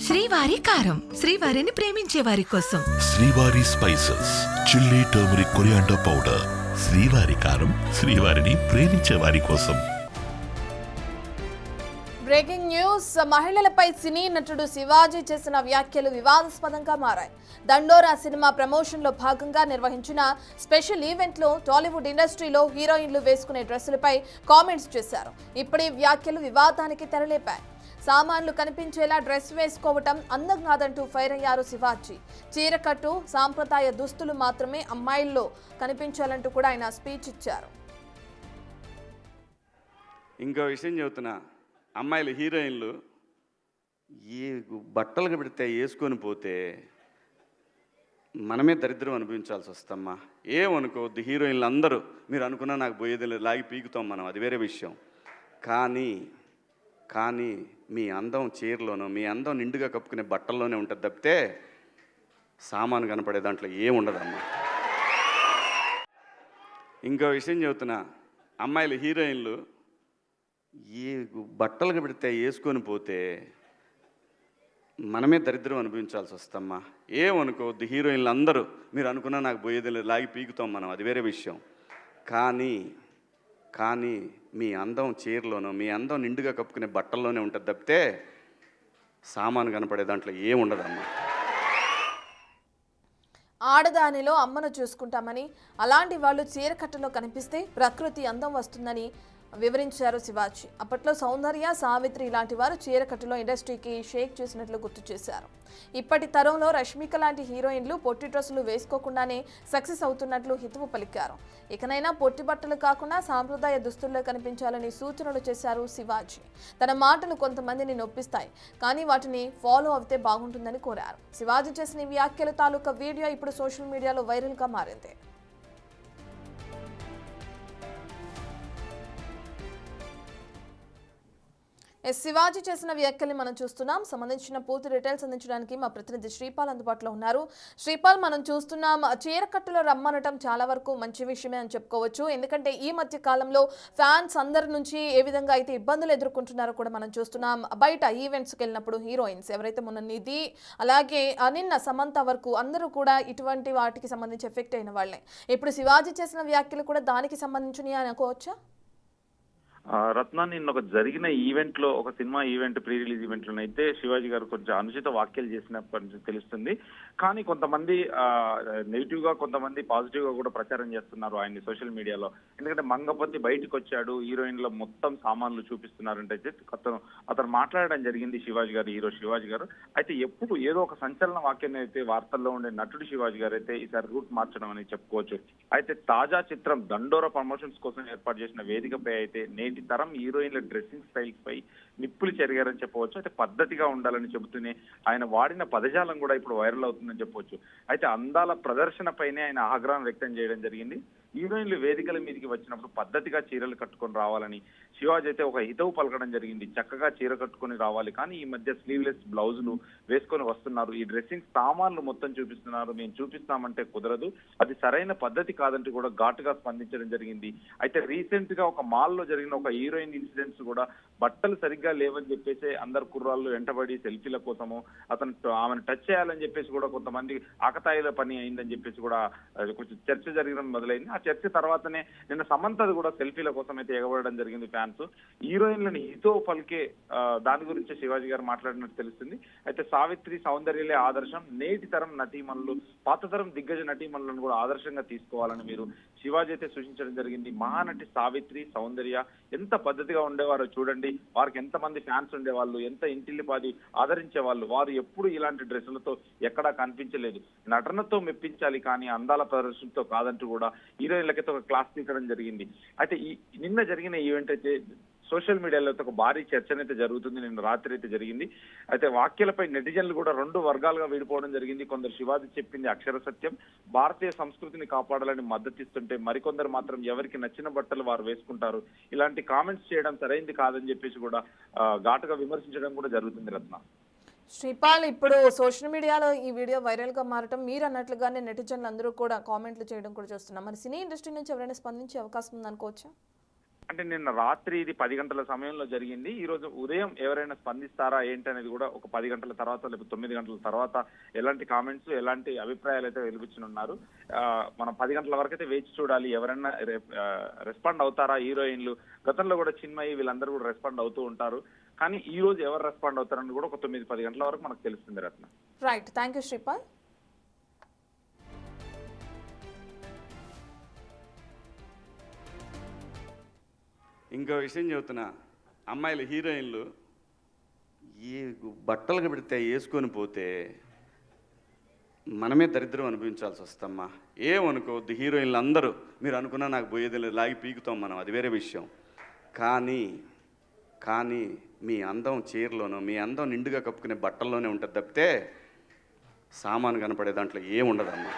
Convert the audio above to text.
శ్రీవారి కారం, శ్రీవారిని ప్రేమించే వారి కోసం. శ్రీవారి spices, chilli turmeric coriander powder. శ్రీవారి కారం, శ్రీవారిని ప్రేమించే వారి కోసం. Breaking news. మహిళలపై సినీ నటుడు శివాజీ చేసిన వ్యాఖ్యలు వివాదాస్పదంగా మారాయి. దండోరా సినిమా ప్రమోషన్లో భాగంగా నిర్వహించిన స్పెషల్ ఈవెంట్లో టాలీవుడ్ ఇండస్ట్రీలో హీరోయిన్లు వేసుకునే డ్రెస్సులపై కామెంట్స్ చేశారు. ఇప్పుడు ఈ వ్యాఖ్యలు వివాదానికి తెరలేపాయి. సామాన్లు కనిపించేలా డ్రెస్ వేసుకోవటం అందం కాదంటూ ఫైర్ అయ్యారు శివాజీ. చీరకట్టు, సాంప్రదాయ దుస్తులు మాత్రమే అమ్మాయిల్లో కనిపించాలంటూ కూడా ఆయన స్పీచ్ ఇచ్చారు. ఇంకో విషయం చెబుతున్నా, అమ్మాయిలు హీరోయిన్లు ఏ బట్టలు పెడితే వేసుకొని పోతే మనమే దరిద్రం అనుభవించాల్సి వస్తమ్మా. ఏమనుకోవద్దు, హీరోయిన్లు అందరూ మీరు అనుకున్నా నాకు పోయేది లేదు, లాగి పీకుతాం మనం, అది వేరే విషయం. కానీ మీ అందం చీరలోనూ, మీ అందం నిండుగా కప్పుకునే బట్టల్లోనే ఉంటుంది తప్పితే సామాను కనపడే దాంట్లో ఏముండదమ్మా. ఇంకో విషయం చెబుతున్నా, అమ్మాయిలు హీరోయిన్లు ఏ బట్టలు పెడితే వేసుకొని పోతే మనమే దరిద్రం అనుభవించాల్సి వస్తమ్మా. ఏమనుకోవద్దు, హీరోయిన్లు అందరూ మీరు అనుకున్నా నాకు పోయేది లేదు, లాగి పీకుతాం మనం, అది వేరే విషయం. కానీ మీ అందం చీరలోనూ, మీ అందం నిండుగా కప్పుకునే బట్టల్లోనే ఉంటుంది తప్పితే సామాను కనపడే దాంట్లో ఏముండదమ్మా. ఆడదానిలో అమ్మను చూసుకుంటామని, అలాంటి వాళ్ళు చీరకట్టులో కనిపిస్తే ప్రకృతి అందం వస్తుందని వివరించారు శివాజీ. అప్పట్లో సౌందర్య, సావిత్రి ఇలాంటి వారు చీరకట్టులో ఇండస్ట్రీకి షేక్ చేసినట్లు గుర్తు చేశారు. ఇప్పటి తరంలో రష్మిక లాంటి హీరోయిన్లు పొట్టి డ్రెస్సులు వేసుకోకుండానే సక్సెస్ అవుతున్నట్లు హితవు పలికారు. ఇకనైనా పొట్టి బట్టలు కాకుండా సాంప్రదాయ దుస్తుల్లో కనిపించాలని సూచనలు చేశారు శివాజీ. తన మాటలు కొంతమందిని నొప్పిస్తాయి, కానీ వాటిని ఫాలో అవుతే బాగుంటుందని కోరారు. శివాజీ చేసిన వ్యాఖ్యల తాలూకా వీడియో ఇప్పుడు సోషల్ మీడియాలో వైరల్గా మారింది. శివాజీ చేసిన వ్యాఖ్యల్ని మనం చూస్తున్నాం. సంబంధించిన పూర్తి డీటెయిల్స్ అందించడానికి మా ప్రతినిధి శ్రీపాల్ అందుబాటులో ఉన్నారు. శ్రీపాల్, మనం చూస్తున్నాం చీరకట్టులో రమ్మనటం చాలా వరకు మంచి విషయమే అని చెప్పుకోవచ్చు. ఎందుకంటే ఈ మధ్య కాలంలో ఫ్యాన్స్ అందరి నుంచి ఏ విధంగా అయితే ఇబ్బందులు ఎదుర్కొంటున్నారో కూడా మనం చూస్తున్నాం. బయట ఈవెంట్స్కి వెళ్ళినప్పుడు హీరోయిన్స్ ఎవరైతే మొన్న నిధి, అలాగే నిన్న సమంత వరకు అందరూ కూడా ఇటువంటి వాటికి సంబంధించి ఎఫెక్ట్ అయిన వాళ్ళే. ఇప్పుడు శివాజీ చేసిన వ్యాఖ్యలు కూడా దానికి సంబంధించినవి అనుకోవచ్చా? రత్న, నిన్న ఒక జరిగిన ఈవెంట్ లో, ఒక cinema event, pre release event లోనైతే శివాజీ గారు కొంచెం అనుచిత వ్యాఖ్యలు చేసినప్పటి తెలుస్తుంది. కానీ కొంతమంది నెగిటివ్ గా, కొంతమంది పాజిటివ్ గా కూడా ప్రచారం చేస్తున్నారు ఆయన్ని సోషల్ మీడియాలో. ఎందుకంటే మంగపతి బయటకు వచ్చాడు, హీరోయిన్ల మొత్తం సామాన్లు చూపిస్తున్నారంటే అతను మాట్లాడడం జరిగింది శివాజీ గారు, హీరో శివాజీ గారు. అయితే ఎప్పుడు ఏదో ఒక సంచలన వాక్యాన్ని అయితే వార్తల్లో ఉండే నటుడు శివాజీ గారు అయితే ఈసారి రూట్ మార్చడం అని చెప్పుకోవచ్చు. అయితే తాజా చిత్రం దండోరా ప్రమోషన్స్ కోసం ఏర్పాటు చేసిన వేదికపై అయితే నేటి తరం హీరోయిన్ల డ్రెస్సింగ్ స్టైల్స్ పై నిప్పులు చెరిగారని చెప్పవచ్చు. అయితే పద్ధతిగా ఉండాలని చెబుతూనే ఆయన వాడిన పదజాలం కూడా ఇప్పుడు వైరల్ అవుతుందని చెప్పవచ్చు. అయితే అందాల ప్రదర్శన పైనే ఆయన ఆగ్రహం వ్యక్తం చేయడం జరిగింది. హీరోయిన్లు వేదికల మీదకి వచ్చినప్పుడు పద్ధతిగా చీరలు కట్టుకొని రావాలని శివాజీ అయితే ఒక హితవు పలకడం జరిగింది. చక్కగా చీర కట్టుకొని రావాలి, కానీ ఈ మధ్య స్లీవ్లెస్ బ్లౌజులు వేసుకొని వస్తున్నారు, ఈ డ్రెస్సింగ్ సామాన్లు మొత్తం చూపిస్తున్నారు, మేము చూపిస్తామంటే కుదరదు, అది సరైన పద్ధతి కాదంటూ కూడా ఘాటుగా స్పందించడం జరిగింది. అయితే రీసెంట్ గా ఒక మాల్ లో జరిగిన ఒక హీరోయిన్ ఇన్సిడెంట్స్ కూడా బట్టలు సరిగ్గా లేవని చెప్పేసి అందరు కుర్రాళ్ళు వెంటబడి సెల్ఫీల కోసము ఆమెను టచ్ చేయాలని చెప్పేసి కూడా కొంతమంది ఆకతాయిల పని అయిందని చెప్పేసి కూడా కొంచెం చర్చ జరగడం మొదలైంది. ఆ చర్చ తర్వాతనే నిన్న సమంతది కూడా సెల్ఫీల కోసం అయితే ఎగబడడం జరిగింది ఫ్యాన్స్. హీరోయిన్లను హితో పలికే దాని గురించి శివాజీ గారు మాట్లాడినట్టు తెలుస్తుంది. అయితే సావిత్రి, సౌందర్యలే ఆదర్శం, నేటి తరం నటీమణులు పాత తరం దిగ్గజ నటీమణులను కూడా ఆదర్శంగా తీసుకోవాలని మీరు శివాజీ అయితే సూచించడం జరిగింది. మహానటి సావిత్రి, సౌందర్య ఎంత పద్ధతిగా ఉండేవారో చూడండి, వారికి ఎంతమంది ఫ్యాన్స్ ఉండేవాళ్ళు, ఎంత ఇంటిల్లిపాది ఆదరించే వాళ్ళు, వారు ఎప్పుడు ఇలాంటి డ్రెస్సులతో ఎక్కడా కనిపించలేదు, నటనతో మెప్పించాలి కానీ అందాల ప్రదర్శనతో కాదంటూ కూడా హీరోయిన్లకైతే ఒక క్లాస్ తీయడం జరిగింది. అయితే నిన్న జరిగిన ఈవెంట్ అయితే సోషల్ మీడియాలో ఒక భారీ చర్చనైతే జరుగుతుంది. నిన్న రాత్రి అయితే జరిగింది. అయితే వ్యాఖ్యలపై నెటిజన్లు కూడా రెండు వర్గాలుగా విడిపోవడం జరిగింది. కొందరు శివాజీ చెప్పింది అక్షర సత్యం, భారతీయ సంస్కృతిని కాపాడాలని మద్దతిస్తుంటే, మరికొందరు మాత్రం ఎవరికి నచ్చిన బట్టలు వారు వేసుకుంటారు, ఇలాంటి కామెంట్స్ చేయడం సరైంది కాదని చెప్పేసి కూడా ఘాటుగా విమర్శించడం కూడా జరుగుతుంది. రత్న, శ్రీపాల్, ఇప్పుడు సోషల్ మీడియాలో ఈ వీడియో వైరల్ గా మారటం, మీరు అన్నట్లుగానే నెటిజన్లు అందరూ కూడా కామెంట్లు చేయడం కూడా చూస్తున్నాం. మరి సినీ ఇండస్ట్రీ నుంచి ఎవరైనా స్పందించే అవకాశం ఉందనుకోవచ్చా? అంటే నిన్న రాత్రి ఇది 10 గంటల సమయంలో జరిగింది. ఈ రోజు ఉదయం ఎవరైనా స్పందిస్తారా ఏంటి అనేది కూడా ఒక 10 గంటల తర్వాత లేకపోతే 9 గంటల తర్వాత ఎలాంటి కామెంట్స్ ఎలాంటి అభిప్రాయాలు అయితే వెలిపించనున్నారు. మనం 10 గంటల వరకు అయితే వేచి చూడాలి. ఎవరైనా రెస్పాండ్ అవుతారా హీరోయిన్లు. గతంలో కూడా చిన్మయి వీళ్ళందరూ కూడా రెస్పాండ్ అవుతూ ఉంటారు. కానీ ఈ రోజు ఎవరు రెస్పాండ్ అవుతారని కూడా ఒక 9-10 గంటల వరకు మనకు తెలుస్తుంది Ratna. Right, thank you Sripal. ఇంకో విషయం చెబుతున్నా, అమ్మాయిలు హీరోయిన్లు ఈ బట్టలు పెడితే వేసుకొని పోతే మనమే దరిద్రం అనిపించాల్సి వస్తమ్మా. ఏమనుకోవద్దు, హీరోయిన్లు అందరూ మీరు అనుకున్నా నాకు పోయేది లేదు, లాగి పీకుతాం మనం, అది వేరే విషయం. కానీ మీ అందం చీరలోనూ మీ అందం నిండుగా కప్పుకునే బట్టల్లోనే ఉంటుంది తప్పితే సామాను కనపడే దాంట్లో ఏముండదమ్మా.